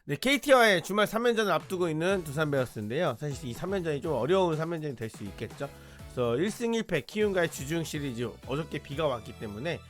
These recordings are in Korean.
네, KT와의 주말 3연전을 앞두고 있는 두산 베어스인데요. 사실 이 3연전이 좀 어려운 3연전이 될 수 있겠죠. 그래서 1승 1패 키움과의 주중 시리즈 어저께 비가 왔기 때문에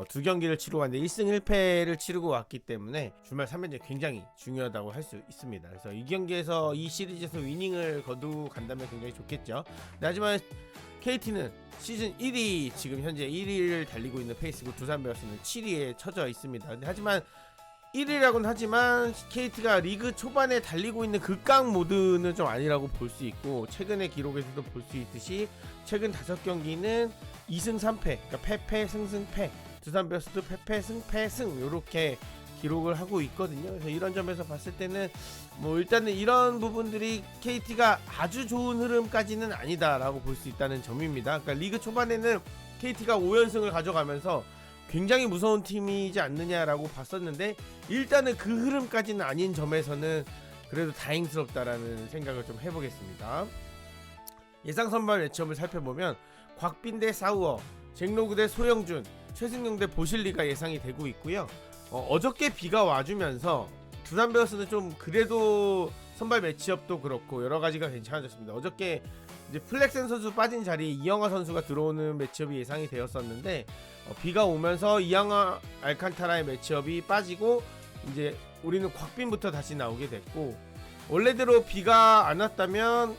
두 경기를 치르고 왔는데 1승 1패를 치르고 왔기 때문에 주말 3연전이 굉장히 중요하다고 할 수 있습니다. 그래서 이 경기에서 이 시리즈에서 위닝을 거두고 간다면 굉장히 좋겠죠. 네, 하지만 KT는 시즌 1위 지금 현재 1위를 달리고 있는 페이스고 두산 베어스는 7위에 처져 있습니다. 하지만 1위라고는 하지만 KT가 리그 초반에 달리고 있는 극강 모드는 좀 아니라고 볼 수 있고, 최근의 기록에서도 볼 수 있듯이 최근 5경기는 2승 3패, 그러니까 패패 승승 패, 두산 베어스도 패패 승패 승 이렇게 기록을 하고 있거든요. 그래서 이런 점에서 봤을 때는 뭐 일단은 이런 부분들이 KT가 아주 좋은 흐름까지는 아니다라고 볼 수 있다는 점입니다. 그러니까 리그 초반에는 KT가 5연승을 가져가면서 굉장히 무서운 팀이지 않느냐라고 봤었는데, 일단은 그 흐름까지는 아닌 점에서는 그래도 다행스럽다라는 생각을 좀 해보겠습니다. 예상 선발 매치업을 살펴보면 곽빈 대 사우어, 잭로그 대 소영준, 최승용 대 보실리가 예상이 되고 있고요. 어저께 비가 와주면서 두산 베어스는 좀 그래도 선발 매치업도 그렇고 여러 가지가 괜찮아졌습니다. 어저께 이제 플렉센 선수 빠진 자리에 이영하 선수가 들어오는 매치업이 예상이 되었었는데, 비가 오면서 이영하 알칸타라의 매치업이 빠지고 이제 우리는 곽빈부터 다시 나오게 됐고, 원래대로 비가 안 왔다면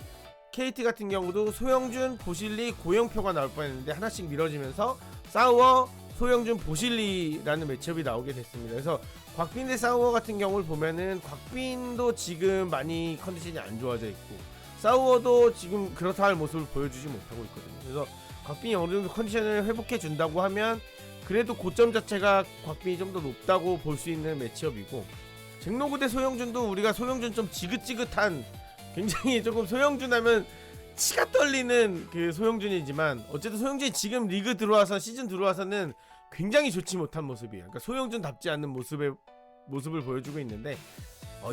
KT 같은 경우도 소영준, 보실리, 고영표가 나올 뻔했는데 하나씩 미뤄지면서 사우어, 소영준, 보실리라는 매치업이 나오게 됐습니다. 그래서 곽빈 대 사우어 같은 경우를 보면은 곽빈도 지금 많이 컨디션이 안 좋아져 있고 사우어도 지금 그렇다 할 모습을 보여주지 못하고 있거든요. 그래서 곽빈이 어느 정도 컨디션을 회복해 준다고 하면 그래도 고점 자체가 곽빈이 좀 더 높다고 볼 수 있는 매치업이고, 잭로그 대 소영준도 우리가 소영준 좀 지긋지긋한, 굉장히 조금 소영준 하면 치가 떨리는 그 소영준이지만 어쨌든 소영준이 지금 리그 들어와서 시즌 들어와서는 굉장히 좋지 못한 모습이에요. 그러니까 소영준답지 않는 모습을 보여주고 있는데,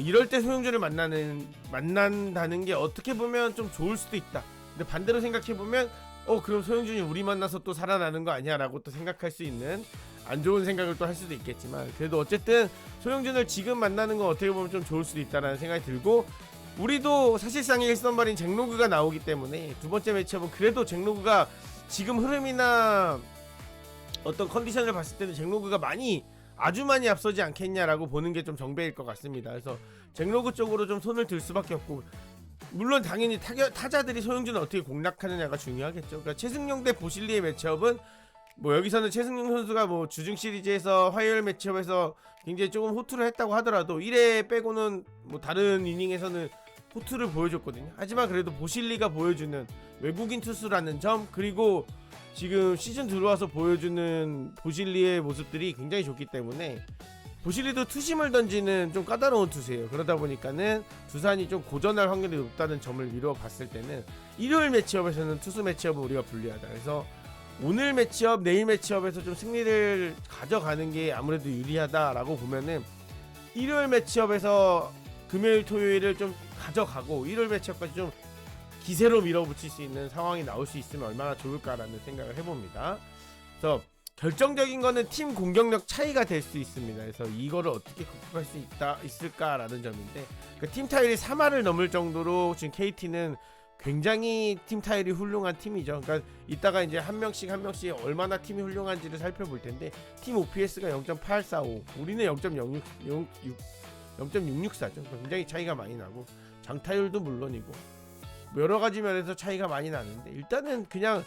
이럴 때 소영준을 만난다는 게 어떻게 보면 좀 좋을 수도 있다. 근데 반대로 생각해보면 그럼 소영준이 우리 만나서 또 살아나는 거 아니야 라고 또 생각할 수 있는 안 좋은 생각을 또 할 수도 있겠지만, 그래도 어쨌든 소영준을 지금 만나는 건 어떻게 보면 좀 좋을 수도 있다라는 생각이 들고, 우리도 사실상의 1선발인 잭로그가 나오기 때문에 두 번째 매치업은 그래도 잭로그가 지금 흐름이나 어떤 컨디션을 봤을 때는 잭로그가 아주 많이 앞서지 않겠냐라고 보는 게 좀 정배일 것 같습니다. 그래서 잭로그 쪽으로 좀 손을 들 수밖에 없고, 물론 당연히 타자들이 소영준을 어떻게 공략하느냐가 중요하겠죠. 그러니까 최승용 대 보실리의 매치업은 뭐 여기서는 최승용 선수가 뭐 주중 시리즈에서 화요일 매치업에서 굉장히 조금 호투를 했다고 하더라도 1회 빼고는 뭐 다른 이닝에서는 호투를 보여줬거든요. 하지만 그래도 보실리가 보여주는 외국인 투수라는 점, 그리고 지금 시즌 들어와서 보여주는 보실리의 모습들이 굉장히 좋기 때문에, 보실리도 투심을 던지는 좀 까다로운 투수예요. 그러다 보니까는 두산이 좀 고전할 확률이 높다는 점을 미루어 봤을 때는 일요일 매치업에서는 투수 매치업은 우리가 불리하다. 그래서 오늘 매치업, 내일 매치업에서 좀 승리를 가져가는 게 아무래도 유리하다라고 보면은 일요일 매치업에서 금요일, 토요일을 좀 가져가고 일요일 매치업까지 좀 기세로 밀어붙일 수 있는 상황이 나올 수 있으면 얼마나 좋을까라는 생각을 해봅니다. 그래서 결정적인 거는 팀 공격력 차이가 될 수 있습니다. 그래서 이거를 어떻게 극복할 수 있을까라는 점인데, 그 팀 타율이 3할을 넘을 정도로 지금 KT는 굉장히 팀 타율이 훌륭한 팀이죠. 그러니까 이따가 이제 한 명씩 얼마나 팀이 훌륭한지를 살펴볼 텐데, 팀 OPS가 0.845, 우리는 0.664죠. 굉장히 차이가 많이 나고 장타율도 물론이고 여러 가지 면에서 차이가 많이 나는데, 일단은 그냥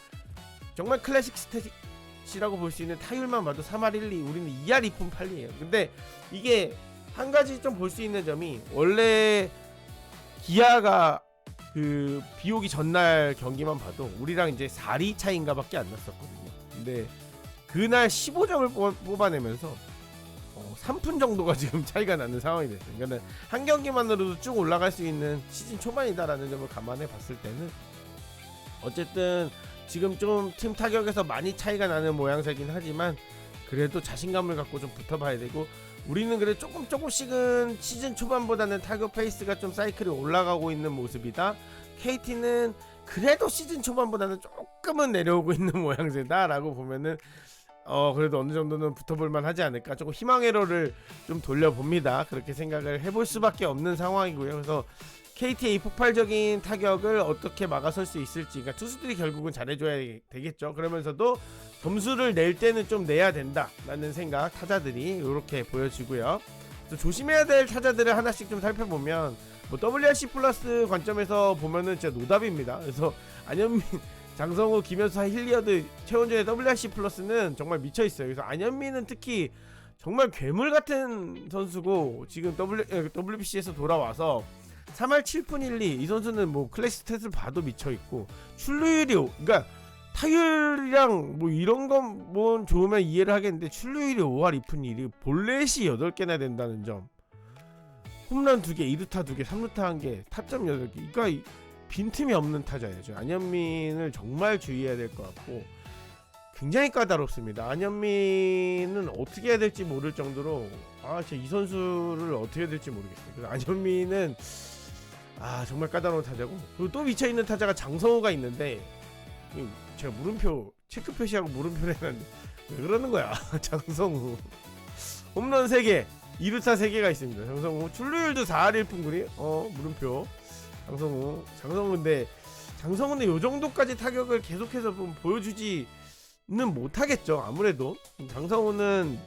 정말 클래식 스탯이라고 볼 수 있는 타율만 봐도 3할 1리, 우리는 2할 2푼 8리예요. 근데 이게 한 가지 좀 볼 수 있는 점이, 원래 기아가 그 비오기 전날 경기만 봐도 우리랑 이제 4리 차이인가 밖에 안 났었거든요. 근데 그날 15점을 뽑아내면서 3푼 정도가 지금 차이가 나는 상황이 됐어요. 그러니까 한 경기만으로도 쭉 올라갈 수 있는 시즌 초반이다라는 점을 감안해 봤을 때는 어쨌든 지금 좀 팀 타격에서 많이 차이가 나는 모양새긴 하지만 그래도 자신감을 갖고 좀 붙어봐야 되고, 우리는 그래 조금씩은 시즌 초반보다는 타격 페이스가 좀 사이클이 올라가고 있는 모습이다. KT는 그래도 시즌 초반보다는 조금은 내려오고 있는 모양새다 라고 보면은 그래도 어느 정도는 붙어볼만 하지 않을까, 조금 희망 회로를 좀 돌려봅니다. 그렇게 생각을 해볼 수밖에 없는 상황이고요. 그래서 KT의 이 폭발적인 타격을 어떻게 막아설 수 있을지, 그러니까 투수들이 결국은 잘해줘야 되겠죠. 그러면서도 점수를 낼 때는 좀 내야 된다라는 생각, 타자들이 이렇게 보여지고요. 조심해야 될 타자들을 하나씩 좀 살펴보면, 뭐 WRC 플러스 관점에서 보면은 진짜 노답입니다. 그래서 안현민, 장성우, 김현수, 힐리어드, 최원준의 WRC 플러스는 정말 미쳐있어요. 그래서 안현민은 특히 정말 괴물 같은 선수고, 지금 WBC에서 돌아와서 3할 7푼 1리, 이 선수는 뭐 클래식 스탯을 봐도 미쳐있고, 출루율이, 그러니까 타율이랑 뭐 이런 건 뭐 좋으면 이해를 하겠는데, 출루율이 5할 2푼 1리, 볼넷이 8개나 된다는 점, 홈런 2개, 2루타 2개, 3루타 1개, 타점 8개, 그러니까 빈틈이 없는 타자예요. 안현민을 정말 주의해야 될 것 같고, 굉장히 까다롭습니다. 안현민은 어떻게 해야 될지 모를 정도로, 진짜 이 선수를 어떻게 해야 될지 모르겠어요. 그래서 안현민은 정말 까다로운 타자고, 그리고 또 미쳐있는 타자가 장성우가 있는데, 제가 물음표 체크 표시하고 물음표를 해놨는데 왜 그러는 거야. 장성우 홈런 3개, 2루타 3개가 있습니다. 장성우 출루율도 4할 1푼 9리. 물음표 장성우인데 요 정도까지 타격을 계속해서 좀 보여주지는 못하겠죠. 아무래도 장성우는,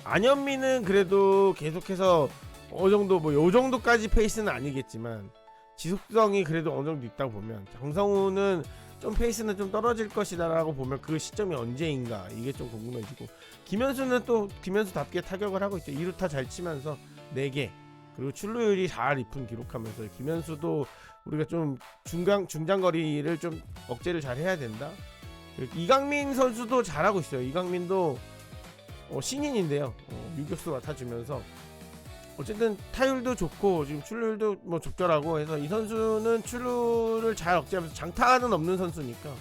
안현민은 그래도 계속해서 어느 정도 뭐 요 정도까지 페이스는 아니겠지만 지속성이 그래도 어느 정도 있다고 보면, 장성우는 좀 페이스는 좀 떨어질 것이다 라고 보면 그 시점이 언제인가, 이게 좀 궁금해지고, 김현수는 또 김현수답게 타격을 하고 있죠. 2루타 잘 치면서 4개, 그리고 출루율이 4할 2푼 기록하면서, 김현수도 우리가 좀 중장거리를 좀 억제를 잘 해야 된다. 이강민 선수도 잘하고 있어요. 이강민도 신인인데요, 유격수 맡아주면서 어쨌든 타율도 좋고 지금 출루율도 뭐 적절하고 해서, 이 선수는 출루를 잘 억제하면서 장타는 없는 선수니까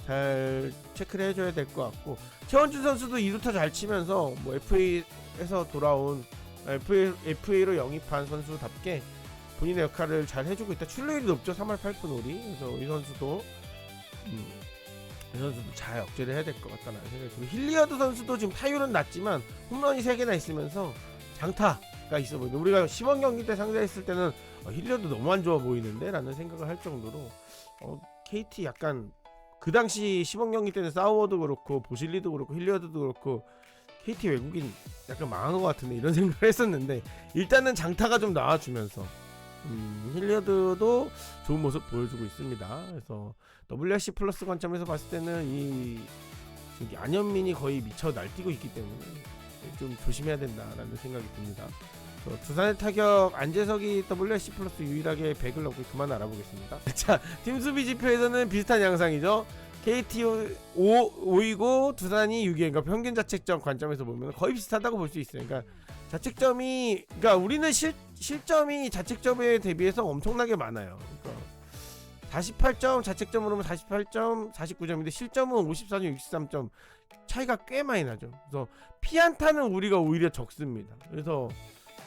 잘 체크를 해줘야 될 것 같고, 최원준 선수도 2루타 잘 치면서 뭐 FA에서 돌아온, FA로 영입한 선수답게 본인의 역할을 잘 해주고 있다. 출루율이 높죠. 3할 8푼 5리. 그래서 이 선수도 잘 억제를 해야 될 것 같다는 생각이 들고, 힐리어드 선수도 지금 타율은 낮지만 홈런이 3개나 있으면서 장타가 있어 보이는데, 우리가 시범 경기 때 상대했을 때는 힐리어드 너무 안 좋아 보이는데 라는 생각을 할 정도로, KT 약간 그 당시 시범 경기 때는 사우어도 그렇고 보실리도 그렇고 힐리어드도 그렇고 KT 외국인 약간 망한 것 같은데, 이런 생각을 했었는데, 일단은 장타가 좀 나와주면서 힐리어드도 좋은 모습 보여주고 있습니다. 그래서 WRC 플러스 관점에서 봤을 때는 이 안현민이 거의 미쳐 날뛰고 있기 때문에 좀 조심해야 된다라는 생각이 듭니다. 두산의 타격, 안재석이 WRC 플러스 유일하게 100을 넘고 그만 알아보겠습니다. 자, 팀 수비 지표에서는 비슷한 양상이죠. KT 5이고 두산이 6이, 그러니까 평균 자책점 관점에서 보면 거의 비슷하다고 볼 수 있어요. 그러니까 자책점이, 그러니까 우리는 실점이 자책점에 대비해서 엄청나게 많아요. 그러니까 48점, 자책점으로 보면 48점, 49점인데 실점은 54점, 63점, 차이가 꽤 많이 나죠. 그래서 피안타는 우리가 오히려 적습니다. 그래서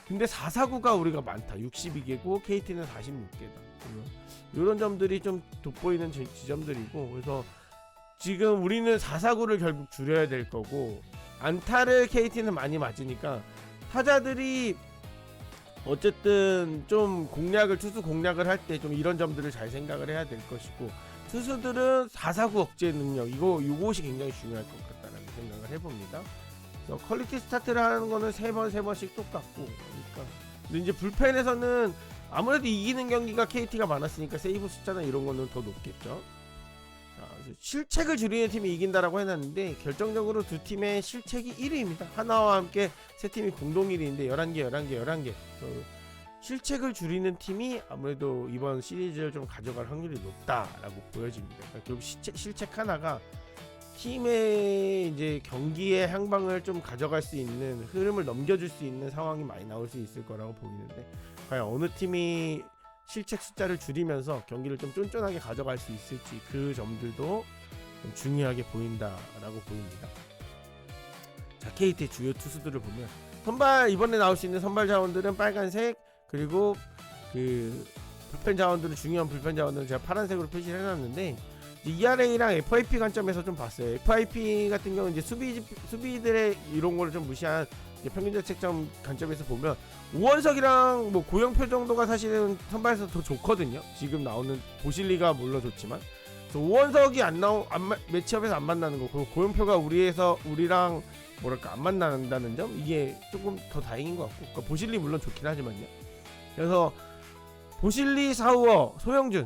근데 449가 우리가 많다. 62개고 KT는 46개다. 이런 점들이 좀 돋보이는 지점들이고, 그래서 지금 우리는 449를 결국 줄여야 될 거고, 안타를 KT는 많이 맞으니까 타자들이 어쨌든 좀 투수 공략을 할 때 좀 이런 점들을 잘 생각을 해야 될 것이고, 투수들은 449 억제 능력, 이것이 굉장히 중요할 것 같다는 생각을 해봅니다. 그래서 퀄리티 스타트를 하는 거는 3번씩 똑같고, 그러니까 근데 이제 불펜에서는 아무래도 이기는 경기가 KT가 많았으니까 세이브 숫자나 이런 거는 더 높겠죠. 자, 실책을 줄이는 팀이 이긴다라고 해놨는데, 결정적으로 두 팀의 실책이 1위입니다. 하나와 함께 세 팀이 공동 1위인데 11개. 실책을 줄이는 팀이 아무래도 이번 시리즈를 좀 가져갈 확률이 높다라고 보여집니다. 그러니까 결국 실책 하나가 팀의 이제 경기의 향방을 좀 가져갈 수 있는, 흐름을 넘겨줄 수 있는 상황이 많이 나올 수 있을 거라고 보이는데, 과연 어느 팀이 실책 숫자를 줄이면서 경기를 좀 쫀쫀하게 가져갈 수 있을지, 그 점들도 좀 중요하게 보인다라고 보입니다. 자, KT의 주요 투수들을 보면, 이번에 나올 수 있는 선발 자원들은 빨간색, 그리고 그 불펜 자원들은, 중요한 불펜 자원들은 제가 파란색으로 표시를 해놨는데, ERA랑 FIP 관점에서 좀 봤어요. FIP 같은 경우는 이제 수비들의 이런 거를 좀 무시한 평균 자책점 관점에서 보면 우원석이랑 뭐 고영표 정도가 사실은 선발에서 더 좋거든요. 지금 나오는 보실리가 물론 좋지만 우원석이 매치업에서 안 만나는 거, 그리고 고영표가 우리랑 뭐랄까 안 만난다는 점, 이게 조금 더 다행인 것 같고, 그러니까 보실리 물론 좋긴 하지만요. 그래서 보실리, 사우어,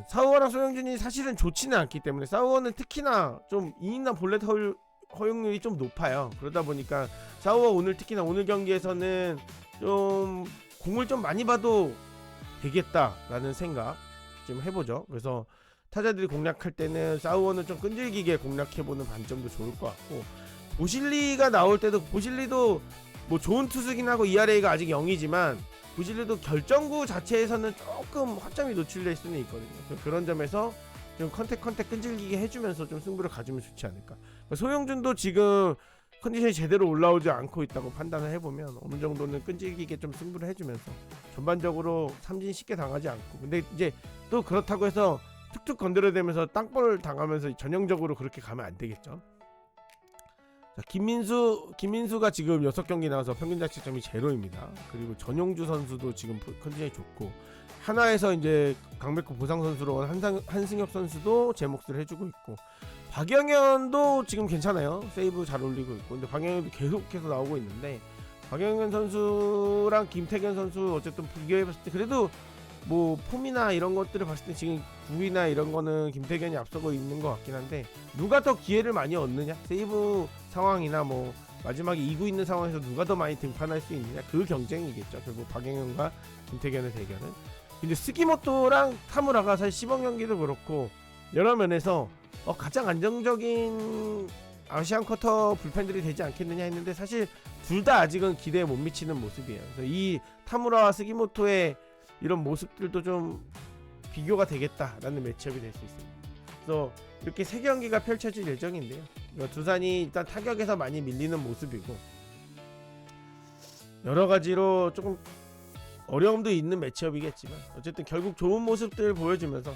사우어랑 소영준이 사실은 좋지는 않기 때문에, 사우어는 특히나 좀 2인당 볼넷 허용률이 좀 높아요. 그러다 보니까 사우어 특히나 오늘 경기에서는 좀 공을 좀 많이 봐도 되겠다라는 생각 좀 해보죠. 그래서 타자들이 공략할 때는 사우어는 좀 끈질기게 공략해보는 관점도 좋을 것 같고, 보실리가 나올 때도, 보실리도 뭐 좋은 투수긴 하고 ERA가 아직 0이지만 보실리도 결정구 자체에서는 조금 허점이 노출될 수는 있거든요. 그런 점에서 좀 컨택 끈질기게 해주면서 좀 승부를 가지면 좋지 않을까. 소영준도 지금 컨디션이 제대로 올라오지 않고 있다고 판단을 해보면 어느 정도는 끈질기게 좀 승부를 해주면서 전반적으로 삼진 쉽게 당하지 않고, 근데 이제 또 그렇다고 해서 툭툭 건드려대면서 땅볼 당하면서 전형적으로 그렇게 가면 안 되겠죠. 자, 김민수가 지금 6경기 나와서 평균 자책점이 0입니다. 그리고 전용주 선수도 지금 컨디션이 좋고, 하나에서 이제 강백호 보상 선수로 온 한승엽 선수도 제 몫을 해주고 있고, 박영현도 지금 괜찮아요. 세이브 잘 올리고 있고, 근데 박영현도 계속해서 나오고 있는데, 박영현 선수랑 김태균 선수 어쨌든 비교해봤을 때 그래도 뭐 폼이나 이런 것들을 봤을 때 지금 9위나 이런 거는 김태균이 앞서고 있는 것 같긴 한데, 누가 더 기회를 많이 얻느냐, 세이브 상황이나 뭐 마지막에 2구 있는 상황에서 누가 더 많이 등판할 수 있느냐, 그 경쟁이겠죠. 결국 박영현과 김태균의 대결은. 근데 스기모토랑 타무라가 사실 시범 경기도 그렇고 여러 면에서 가장 안정적인 아시안 쿼터 불펜들이 되지 않겠느냐 했는데, 사실 둘 다 아직은 기대에 못 미치는 모습이에요. 그래서 이 타무라와 스기모토의 이런 모습들도 좀 비교가 되겠다라는 매치업이 될 수 있습니다. 그래서 이렇게 3경기가 펼쳐질 예정인데요. 두산이 일단 타격에서 많이 밀리는 모습이고, 여러가지로 조금 어려움도 있는 매치업이겠지만 어쨌든 결국 좋은 모습들을 보여주면서,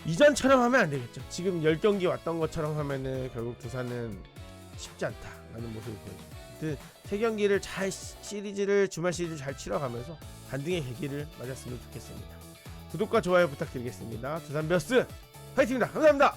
이전처럼 하면 안 되겠죠. 지금 10경기 왔던 것처럼 하면은 결국 두산은 쉽지 않다라는 모습을 보여줍니다. 3경기를 잘 주말 시리즈를 잘 치러가면서 반등의 계기를 맞았으면 좋겠습니다. 구독과 좋아요 부탁드리겠습니다. 두산 베어스 화이팅입니다. 감사합니다.